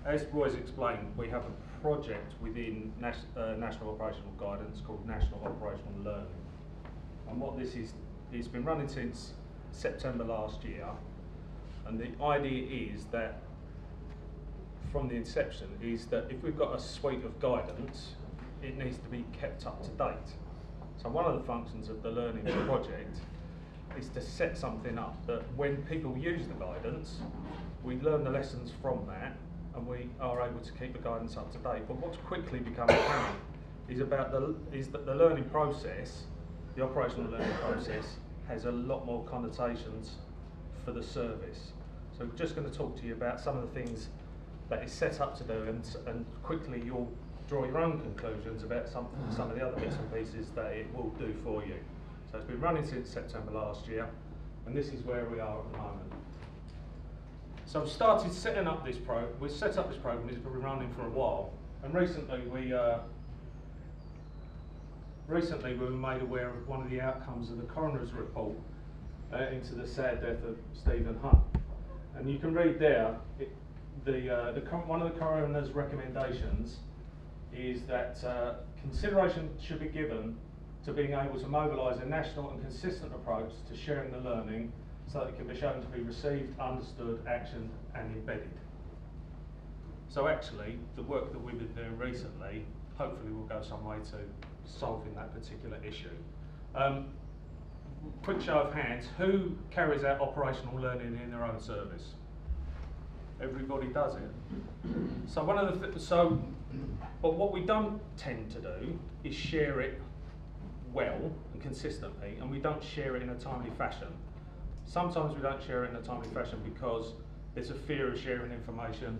as Roy's explained, we have a project within National Operational Guidance called National Operational Learning. And what this is, it's been running since September last year. And the idea is that, from the inception, is that if we've got a suite of guidance, it needs to be kept up to date. So one of the functions of the learning project is to set something up that when people use the guidance, we learn the lessons from that and we are able to keep the guidance up to date. But what's quickly become apparent is that the learning process, the operational learning process, has a lot more connotations for the service. So we're just going to talk to you about some of the things that is set up to do, and quickly you'll draw your own conclusions about some of the other bits and pieces that it will do for you. So it's been running since September last year, and this is where we are at the moment. So we've started setting up this program. We've set up this program. It's been running for a while, and recently we were made aware of one of the outcomes of the coroner's report into the sad death of Stephen Hunt. And you can read there, one of the coroner's recommendations is that consideration should be given to being able to mobilise a national and consistent approach to sharing the learning so that it can be shown to be received, understood, actioned and embedded. So actually, the work that we've been doing recently hopefully will go some way to solving that particular issue. Quick show of hands, who carries out operational learning in their own service? Everybody does it. So but what we don't tend to do is share it well and consistently, and we don't share it in a timely fashion. Sometimes we don't share it in a timely fashion because there's a fear of sharing information.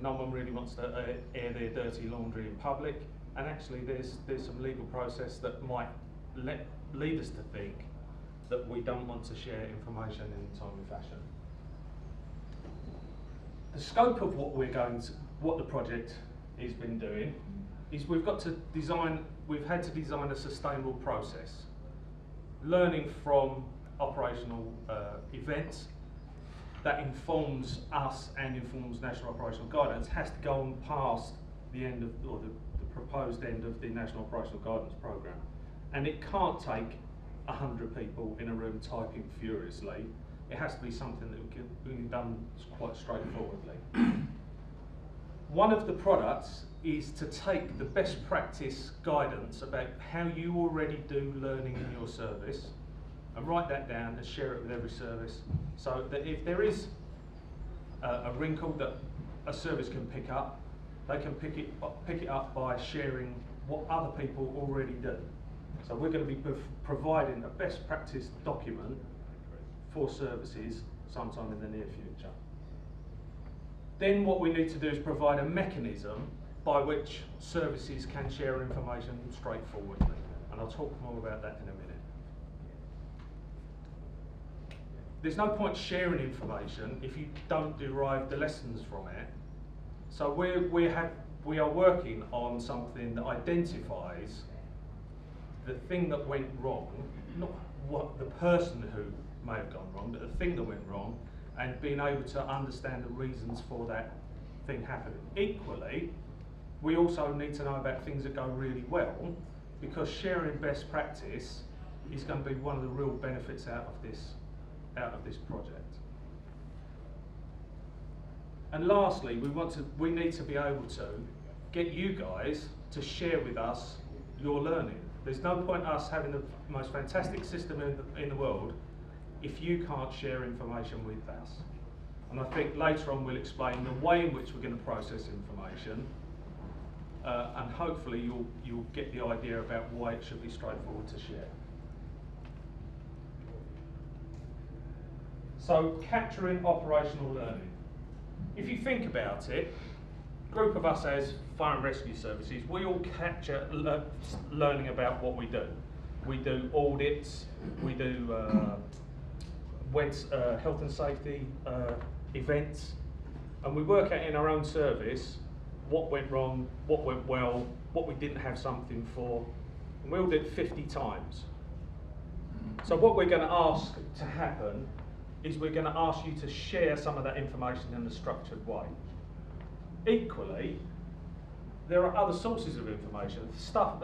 No one really wants to air their dirty laundry in public, and actually there's some legal process that might lead us to think that we don't want to share information in a timely fashion. The scope of what the project has been doing is we've had to design a sustainable process. Learning from operational events that informs us and informs National Operational Guidance has to go on past the end of, or the proposed end of the National Operational Guidance Programme. And it can't take 100 people in a room typing furiously. It has to be something that can be done quite straightforwardly. One of the products is to take the best practice guidance about how you already do learning in your service and write that down and share it with every service, so that if there is a wrinkle that a service can pick up, they can pick it up by sharing what other people already do. So we're going to be providing a best practice document for services sometime in the near future. Then what we need to do is provide a mechanism by which services can share information straightforwardly. And I'll talk more about that in a minute. There's no point sharing information if you don't derive the lessons from it. So we are working on something that identifies the thing that went wrong, not what the person who may have gone wrong, but the thing that went wrong, and being able to understand the reasons for that thing happening. Equally, we also need to know about things that go really well, because sharing best practice is going to be one of the real benefits out of this project. And lastly, we need to be able to get you guys to share with us your learning. There's no point us having the most fantastic system in the world if you can't share information with us. And I think later on we'll explain the way in which we're going to process information, and hopefully you'll get the idea about why it should be straightforward to share. So, capturing operational learning. If you think about it, a group of us as fire and rescue services, we all capture learning about what we do. We do audits, we do health and safety events, and we work out in our own service what went wrong, what went well, what we didn't have something for, and we all did it 50 times. So what we're going to ask to happen is we're going to ask you to share some of that information in a structured way. Equally, there are other sources of information. Stuff,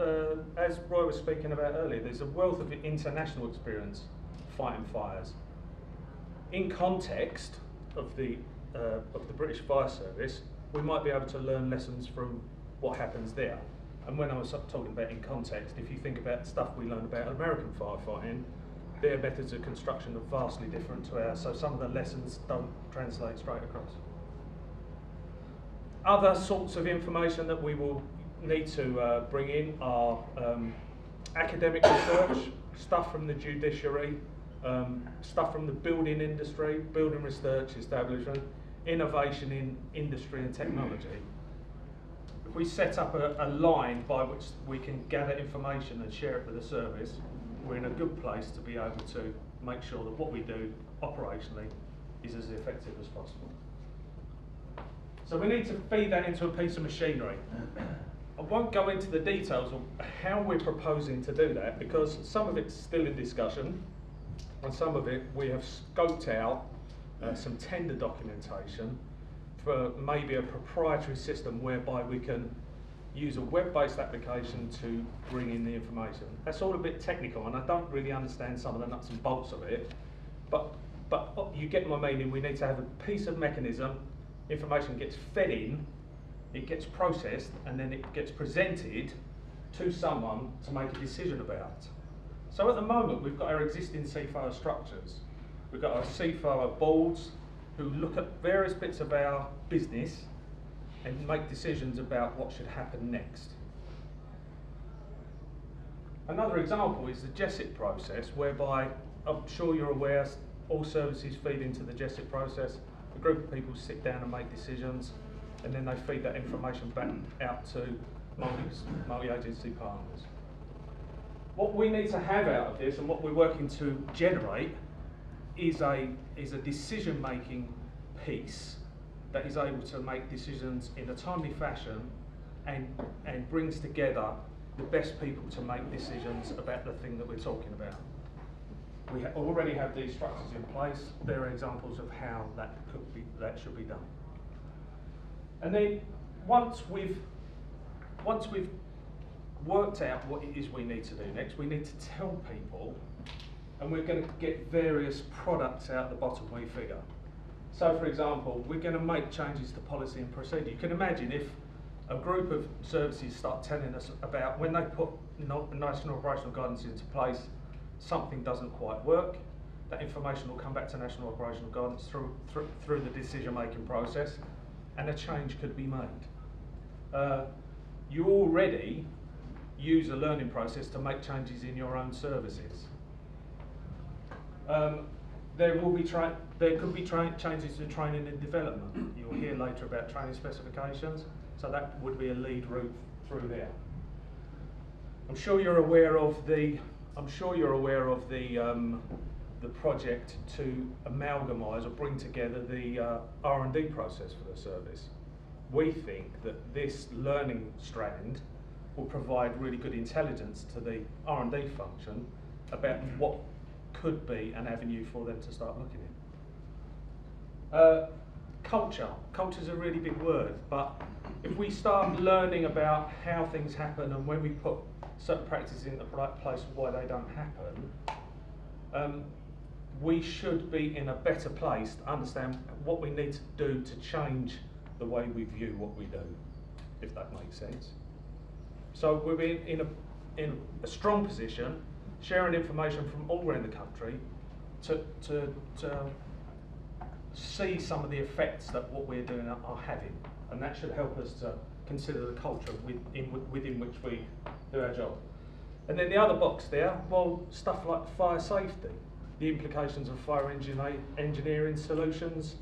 as Roy was speaking about earlier, there's a wealth of international experience fighting fires. In context of the British Fire Service, we might be able to learn lessons from what happens there. And when I was talking about in context, if you think about stuff we learned about American firefighting, their methods of construction are vastly different to ours, so some of the lessons don't translate straight across. Other sorts of information that we will need to bring in are academic research, stuff from the judiciary, stuff from the building industry, building research establishment, innovation in industry and technology. If we set up a line by which we can gather information and share it with the service, we're in a good place to be able to make sure that what we do operationally is as effective as possible. So we need to feed that into a piece of machinery. I won't go into the details of how we're proposing to do that, because some of it's still in discussion, and some of it we have scoped out some tender documentation for maybe a proprietary system whereby we can use a web-based application to bring in the information. That's all a bit technical, and I don't really understand some of the nuts and bolts of it, but you get my meaning. We need to have a piece of mechanism, information gets fed in, it gets processed, and then it gets presented to someone to make a decision about. So at the moment, we've got our existing CFOA structures. We've got our CFOA boards who look at various bits of our business and make decisions about what should happen next. Another example is the JESIP process, whereby I'm sure you're aware all services feed into the JESIP process. A group of people sit down and make decisions, and then they feed that information back out to multi-agency partners. What we need to have out of this, and what we're working to generate, is a decision-making piece that is able to make decisions in a timely fashion and brings together the best people to make decisions about the thing that we're talking about. We already have these structures in place. There are examples of how that should be done. And then once we've worked out what it is we need to do next, we need to tell people, and we're going to get various products out the bottom we figure. So for example, we're going to make changes to policy and procedure. You can imagine if a group of services start telling us about when they put national operational guidance into place, something doesn't quite work. That information will come back to national operational guidance through the decision-making process, and a change could be made. You already use a learning process to make changes in your own services. There could be changes to training and development. You'll hear later about training specifications, so that would be a lead route through there. I'm sure you're aware of the project to amalgamise or bring together the R&D process for the service. We think that this learning strand will provide really good intelligence to the R&D function about what could be an avenue for them to start looking at. Culture is a really big word, but if we start learning about how things happen and when we put certain practices in the right place and why they don't happen, we should be in a better place to understand what we need to do to change the way we view what we do, if that makes sense. So we're in a strong position, sharing information from all around the country to see some of the effects that what we're doing are having, and that should help us to consider the culture within which we do our job. And then the other box there, well, stuff like fire safety, the implications of fire engineering solutions,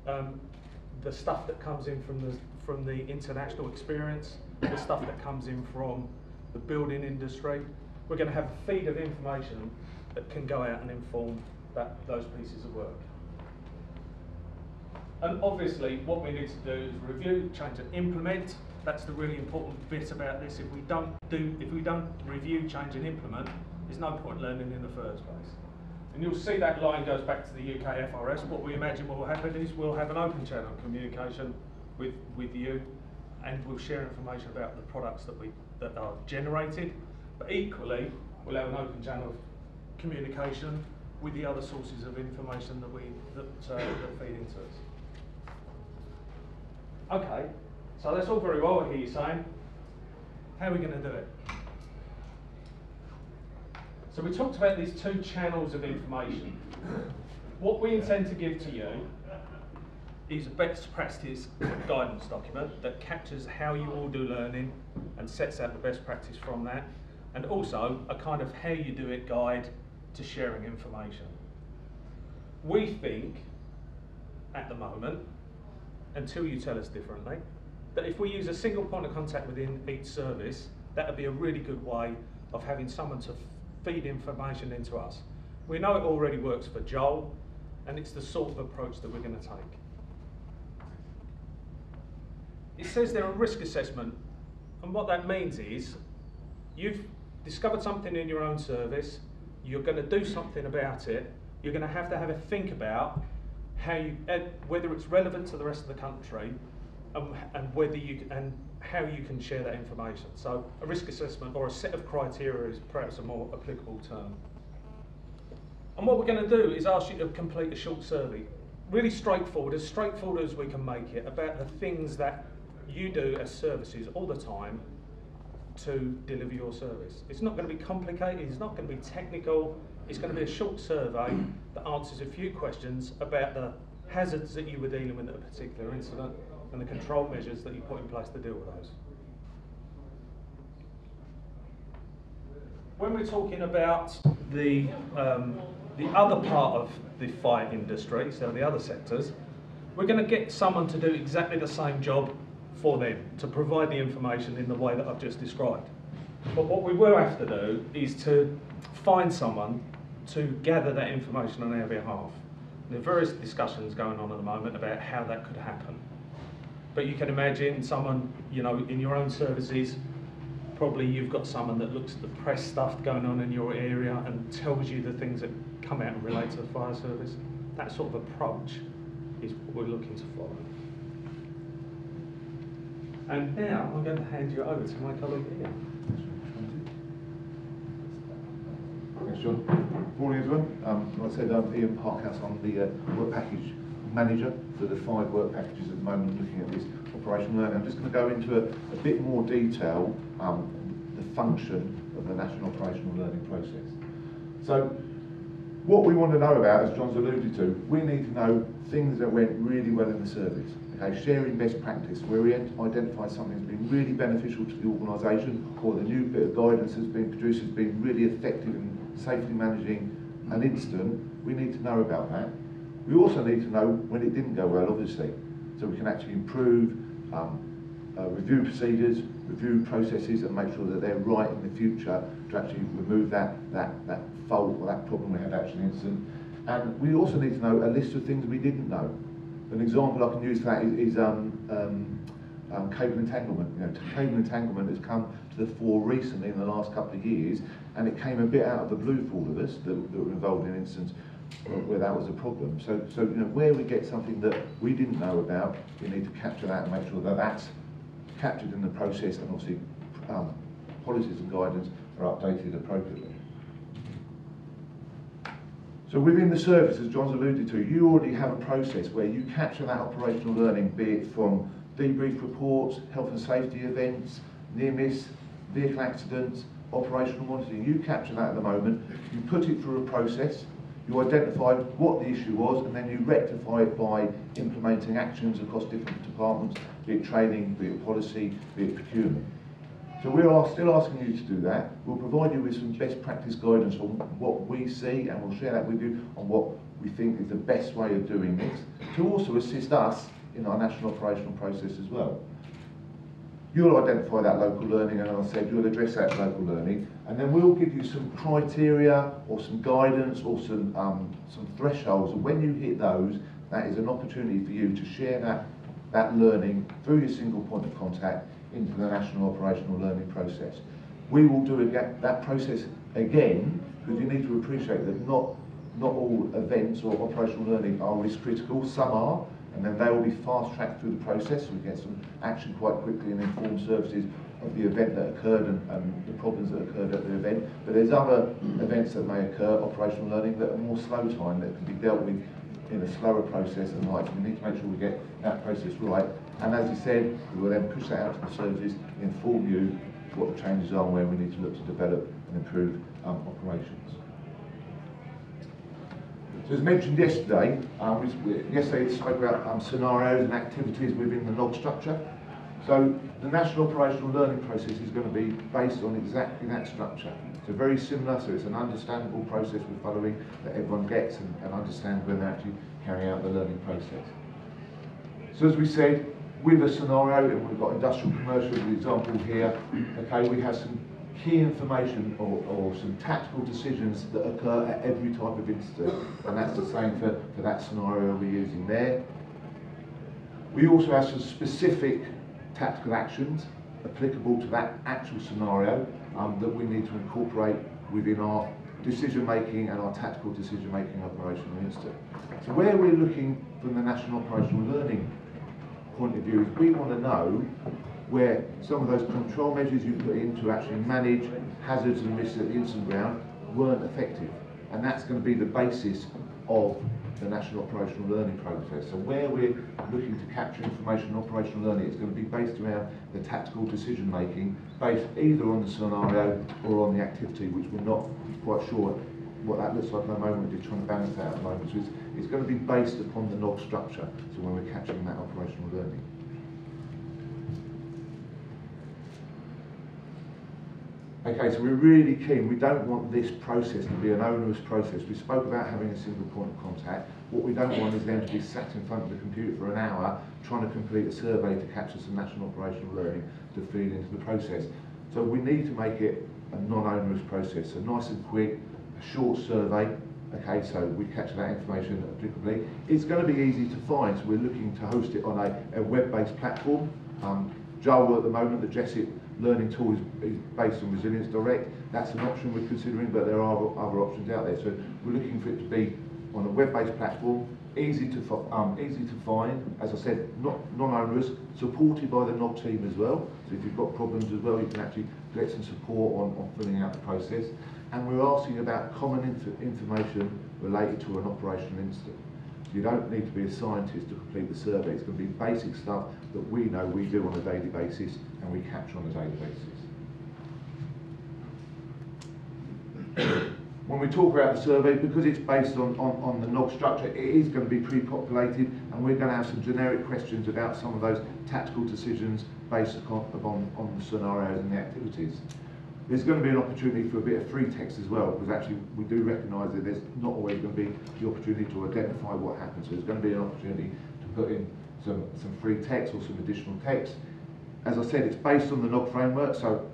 the stuff that comes in from the international experience, the stuff that comes in from the building industry. We're going to have a feed of information that can go out and inform those pieces of work. And obviously what we need to do is review, change and implement. That's the really important bit about this. If we don't review, change and implement, there's no point learning in the first place. And you'll see that line goes back to the UK FRS. What we imagine will happen is we'll have an open channel of communication with you, and we'll share information about the products that are generated. But equally, we'll have an open channel of communication with the other sources of information that feed into us. Okay, so that's all very well. I hear you saying. How are we going to do it? So we talked about these two channels of information. What we intend to give to you is a best practice guidance document that captures how you all do learning and sets out the best practice from that, and also a kind of how you do it guide to sharing information. We think, at the moment, until you tell us differently, that if we use a single point of contact within each service, that would be a really good way of having someone to feed information into us. We know it already works for Joel, and it's the sort of approach that we're going to take. It says there a risk assessment, and what that means is you've discovered something in your own service, you're going to do something about it, you're going to have a think about how you, whether it's relevant to the rest of the country, and whether you and how you can share that information. So a risk assessment or a set of criteria is perhaps a more applicable term. And what we're going to do is ask you to complete a short survey, really straightforward as we can make it, about the things that you do as services all the time to deliver your service. It's not going to be complicated, it's not going to be technical, it's going to be a short survey that answers a few questions about the hazards that you were dealing with at a particular incident and the control measures that you put in place to deal with those. When we're talking about the other part of the fire industry, so the other sectors, we're going to get someone to do exactly the same job for them, to provide the information in the way that I've just described. But what we will have to do is to find someone to gather that information on our behalf. There are various discussions going on at the moment about how that could happen. But you can imagine someone, you know, in your own services, probably you've got someone that looks at the press stuff going on in your area and tells you the things that come out and relate to the fire service. That sort of approach is what we're looking to follow. And now I'm going to hand you over to my colleague Ian. Thanks, John. Morning, everyone. Like I said, I'm Ian Parkhouse. I'm the work package manager for the 5 work packages at the moment looking at this operational learning. I'm just going to go into a bit more detail the function of the National Operational Learning process. So what we want to know about, as John's alluded to, we need to know things that went really well in the service. Okay, sharing best practice, where we identify something that's been really beneficial to the organisation, or the new bit of guidance that's been produced has been really effective in safely managing an incident. We need to know about that. We also need to know when it didn't go well, obviously, so we can actually improve, review procedures, review processes, and make sure that they're right in the future to actually remove that fault or that problem we had actually incident. And we also need to know a list of things we didn't know. An example I can use for that is cable entanglement. You know, cable entanglement has come to the fore recently in the last couple of years, and it came a bit out of the blue for all of us that were involved in incidents where that was a problem. So you know, where we get something that we didn't know about, we need to capture that and make sure that that's captured in the process, and obviously policies and guidance are updated appropriately. So within the service, as John's alluded to, you already have a process where you capture that operational learning, be it from debrief reports, health and safety events, near-miss, vehicle accidents, operational monitoring. You capture that at the moment, you put it through a process, you identify what the issue was, and then you rectify it by implementing actions across different departments, be it training, be it policy, be it procurement. So we are still asking you to do that. We'll provide you with some best practice guidance on what we see, and we'll share that with you on what we think is the best way of doing this, to also assist us in our national operational process as well. You'll identify that local learning, and as I said, you'll address that local learning, and then we'll give you some criteria or some guidance or some thresholds, and when you hit those, that is an opportunity for you to share that learning through your single point of contact into the national operational learning process. We will do that process again, because you need to appreciate that not all events or operational learning are risk critical. Some are, and then they will be fast-tracked through the process, so we get some action quite quickly and informed services of the event that occurred and the problems that occurred at the event. But there's other events that may occur, operational learning, that are more slow time, that can be dealt with in a slower process and like. We need to make sure we get that process right. And as you said, we will then push that out to the services, inform you what the changes are and where we need to look to develop and improve operations. So as mentioned yesterday, we spoke about scenarios and activities within the NOG structure. So the National Operational Learning process is going to be based on exactly that structure. So very similar, so it's an understandable process we're following that everyone gets and understands when they're actually carrying out the learning process. So as we said, with a scenario, and we've got industrial commercial as an example here, okay, we have some key information or some tactical decisions that occur at every type of incident, and that's the same for that scenario we're using there. We also have some specific tactical actions applicable to that actual scenario that we need to incorporate within our decision making and our tactical decision making operational incident. So where we're looking from the National Operational Learning point of view is we want to know where some of those control measures you put in to actually manage hazards and risks at the incident ground weren't effective, and that's going to be the basis of the National Operational Learning process. So where we're looking to capture information on operational learning, it's going to be based around the tactical decision making, based either on the scenario or on the activity, which we're not quite sure what that looks like at the moment. We're just trying to balance that at the moment. So it's going to be based upon the NOG structure, so when we're capturing that operational learning. Okay, so we're really keen, we don't want this process to be an onerous process. We spoke about having a single point of contact. What we don't want is them to be sat in front of the computer for an hour trying to complete a survey to capture some national operational learning to feed into the process. So we need to make it a non-onerous process, so nice and quick, a short survey. Okay, so we capture that information applicably. It's going to be easy to find, so we're looking to host it on a web-based platform. Joel at the moment, the Jessup learning tool is based on Resilience Direct. That's an option we're considering, but there are other options out there. So we're looking for it to be on a web-based platform, easy to find. As I said, not non-onerous, supported by the NOG team as well. So if you've got problems as well, you can actually get some support on filling out the process. And we're asking about common information related to an operational incident. You don't need to be a scientist to complete the survey. It's going to be basic stuff that we know we do on a daily basis and we capture on a daily basis. When we talk about the survey, because it's based on the NOG structure, it is going to be pre-populated, and we're going to have some generic questions about some of those tactical decisions based on the scenarios and the activities. There's going to be an opportunity for a bit of free text as well, because actually we do recognise that there's not always going to be the opportunity to identify what happens. So there's going to be an opportunity to put in some free text or some additional text. As I said, it's based on the NOG framework, so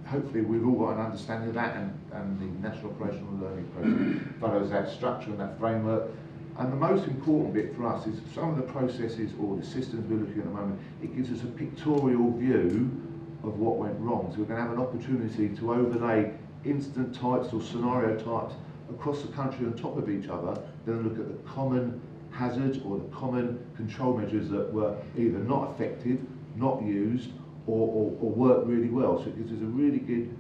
hopefully we've all got an understanding of that, and the National Operational Learning process follows that structure and that framework. And the most important bit for us is some of the processes or the systems we're looking at the moment, it gives us a pictorial view of what went wrong. So we're going to have an opportunity to overlay incident types or scenario types across the country on top of each other, then look at the common hazards or the common control measures that were either not effective, not used, or worked really well. So it gives us a really good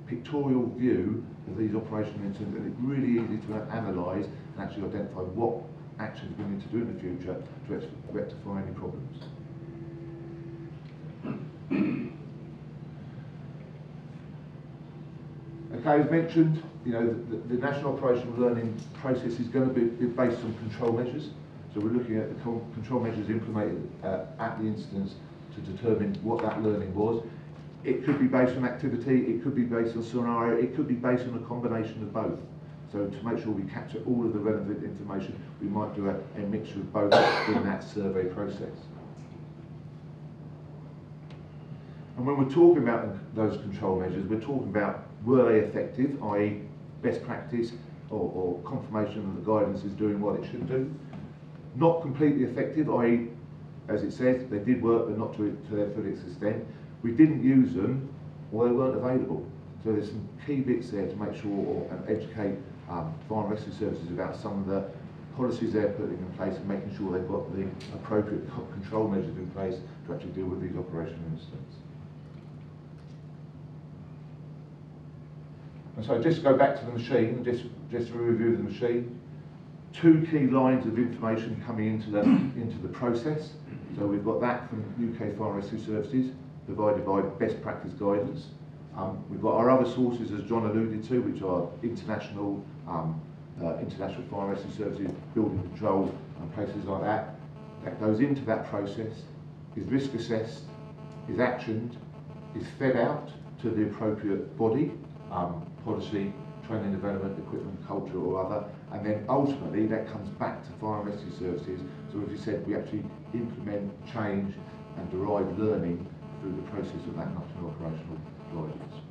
pictorial view of these operational incidents, and it's really easy to analyse and actually identify what actions we need to do in the future to rectify any problems. Okay, as mentioned, the National Operational Learning process is going to be based on control measures. So we're looking at the control measures implemented at the incidents to determine what that learning was. It could be based on activity, it could be based on scenario, it could be based on a combination of both. So to make sure we capture all of the relevant information, we might do a mixture of both in that survey process. And when we're talking about those control measures, we're talking about, were they effective, i.e. best practice or confirmation that the guidance is doing what it should do. Not completely effective, i.e. as it says, they did work but not to their full extent. We didn't use them or they weren't available. So there's some key bits there to make sure and educate fire and rescue services about some of the policies they're putting in place and making sure they've got the appropriate control measures in place to actually deal with these operational incidents. And so just to go back to the machine, just to review the machine, 2 key lines of information coming into the process. So we've got that from UK Fire and Rescue Services, provided by best practice guidance. We've got our other sources, as John alluded to, which are international fire and rescue services, building control and places like that. That goes into that process, is risk assessed, is actioned, is fed out to the appropriate body, policy, training, development, equipment, culture or other, and then ultimately that comes back to fire and rescue services. So as you said, we actually implement, change and derive learning through the process of that national operational guidance.